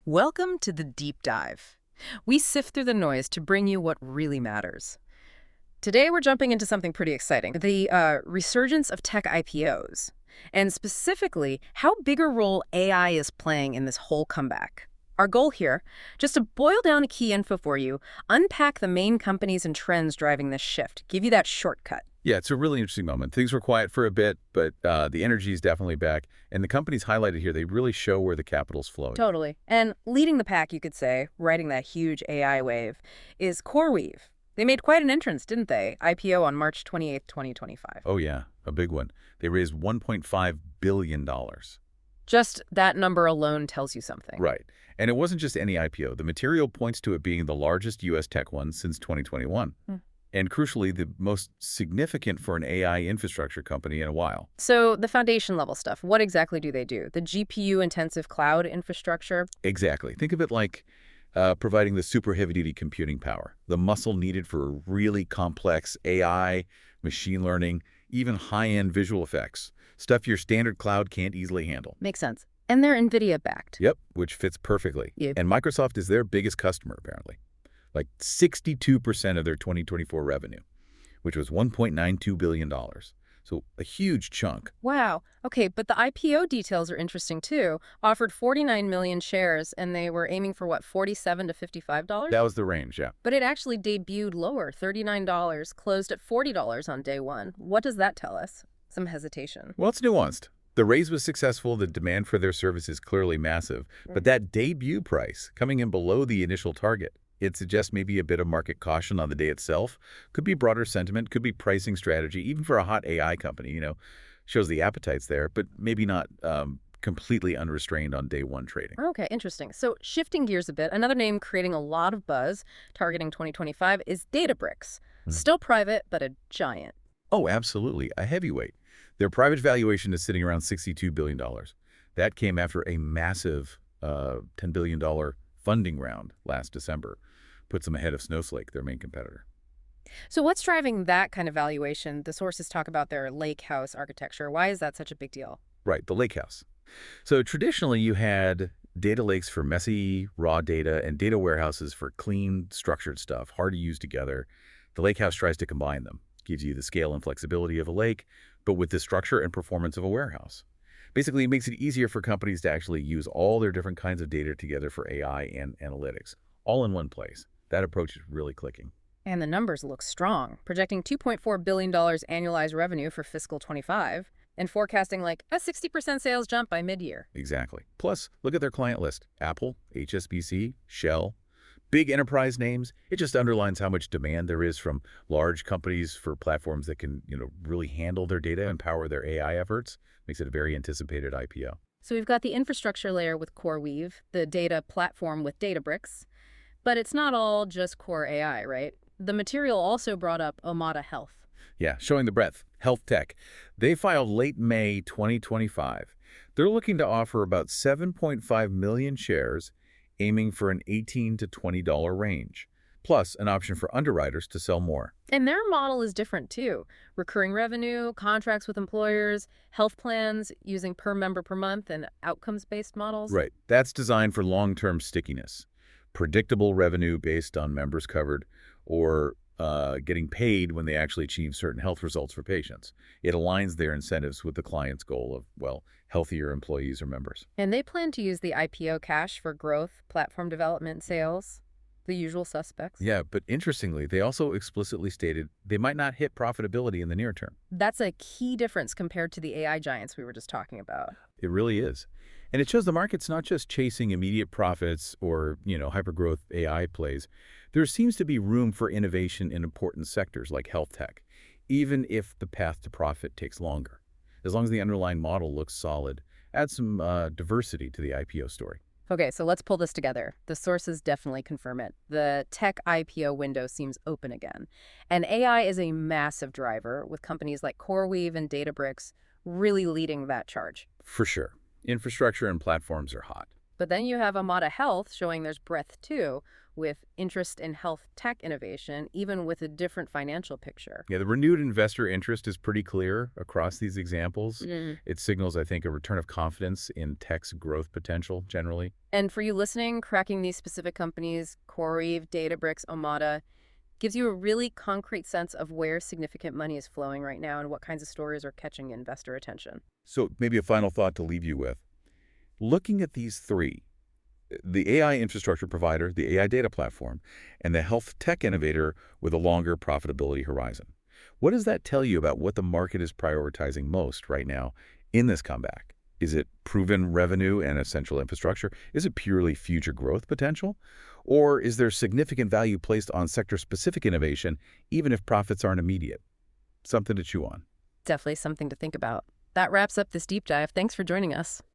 Welcome to the Deep Dive. We sift through the noise to bring you what really matters. Today, we're jumping into something pretty exciting, the resurgence of tech IPOs, and specifically, how big a role AI is playing in this whole comeback. Our goal here, just to boil down the key info for you, unpack the main companies and trends driving this shift, give you that shortcut. Yeah, it's a really interesting moment. Things were quiet for a bit, but the energy is definitely back. And the companies highlighted here, they really show where the capital's flowing. Totally. And leading the pack, you could say, riding that huge AI wave, is CoreWeave. They made quite an entrance, didn't they? IPO on March 28th, 2025. Oh, yeah, a big one. They raised $1.5 billion. Just that number alone tells you something. Right. And it wasn't just any IPO. The material points to it being the largest U.S. tech one since 2021. And crucially, the most significant for an AI infrastructure company in a while. So the foundation level stuff, what exactly do they do? The GPU-intensive cloud infrastructure? Exactly. Think of it like providing the super heavy-duty computing power, the muscle needed for really complex AI, machine learning, even high-end visual effects, stuff your standard cloud can't easily handle. Makes sense. And they're NVIDIA-backed. Yep, which fits perfectly. Yeah. And Microsoft is their biggest customer, apparently. Like 62% of their 2024 revenue, which was $1.92 billion. So a huge chunk. Wow. Okay, but the IPO details are interesting, too. Offered 49 million shares, and they were aiming for, what, $47 to $55? That was the range, yeah. But it actually debuted lower, $39, closed at $40 on day one. What does that tell us? Some hesitation. Well, it's nuanced. The raise was successful. The demand for their service is clearly massive. But that debut price, coming in below the initial target, it suggests maybe a bit of market caution on the day itself. Could be broader sentiment, could be pricing strategy, even for a hot AI company, shows the appetite's there, but maybe not completely unrestrained on day one trading. Okay, interesting. So shifting gears a bit, another name creating a lot of buzz, targeting 2025, is Databricks. Still private, but a giant. Oh, absolutely. A heavyweight. Their private valuation is sitting around $62 billion. That came after a massive $10 billion funding round last December. Puts them ahead of Snowflake, their main competitor. So what's driving that kind of valuation? The sources talk about their lake house architecture. Why is that such a big deal? Right, the lakehouse. So traditionally, you had data lakes for messy, raw data and data warehouses for clean, structured stuff, hard to use together. The lakehouse tries to combine them, gives you the scale and flexibility of a lake, but with the structure and performance of a warehouse. Basically, it makes it easier for companies to actually use all their different kinds of data together for AI and analytics, all in one place. That approach is really clicking. And the numbers look strong, projecting $2.4 billion annualized revenue for fiscal 25 and forecasting like a 60% sales jump by mid-year. Exactly. Plus, look at their client list. Apple, HSBC, Shell, big enterprise names. It just underlines how much demand there is from large companies for platforms that can, really handle their data and power their AI efforts. Makes it a very anticipated IPO. So we've got the infrastructure layer with CoreWeave, the data platform with Databricks, but it's not all just core AI, right? The material also brought up Omada Health. Yeah, showing the breadth. Health tech. They filed late May 2025. They're looking to offer about 7.5 million shares, aiming for an $18 to $20 range, plus an option for underwriters to sell more. And their model is different, too. Recurring revenue, contracts with employers, health plans using per member per month, and outcomes-based models. Right. That's designed for long-term stickiness. Predictable revenue based on members covered or getting paid when they actually achieve certain health results for patients. It aligns their incentives with the client's goal of, healthier employees or members. And they plan to use the IPO cash for growth, platform development, sales, the usual suspects. Yeah, but interestingly, they also explicitly stated they might not hit profitability in the near term. That's a key difference compared to the AI giants we were just talking about. It really is. And it shows the market's not just chasing immediate profits or, hypergrowth AI plays. There seems to be room for innovation in important sectors like health tech, even if the path to profit takes longer. As long as the underlying model looks solid, add some diversity to the IPO story. Okay, so let's pull this together. The sources definitely confirm it. The tech IPO window seems open again. And AI is a massive driver, with companies like CoreWeave and Databricks really leading that charge. For sure. Infrastructure and platforms are hot. But then you have Omada Health showing there's breadth too, with interest in health tech innovation, even with a different financial picture. Yeah, the renewed investor interest is pretty clear across these examples. Mm. It signals, I think, a return of confidence in tech's growth potential generally. And for you listening, cracking these specific companies, CoreWeave, Databricks, Omada, gives you a really concrete sense of where significant money is flowing right now and what kinds of stories are catching investor attention. So maybe a final thought to leave you with. Looking at these three, the AI infrastructure provider, the AI data platform, and the health tech innovator with a longer profitability horizon. What does that tell you about what the market is prioritizing most right now in this comeback? Is it proven revenue and essential infrastructure? Is it purely future growth potential? Or is there significant value placed on sector-specific innovation, even if profits aren't immediate? Something to chew on. Definitely something to think about. That wraps up this deep dive. Thanks for joining us.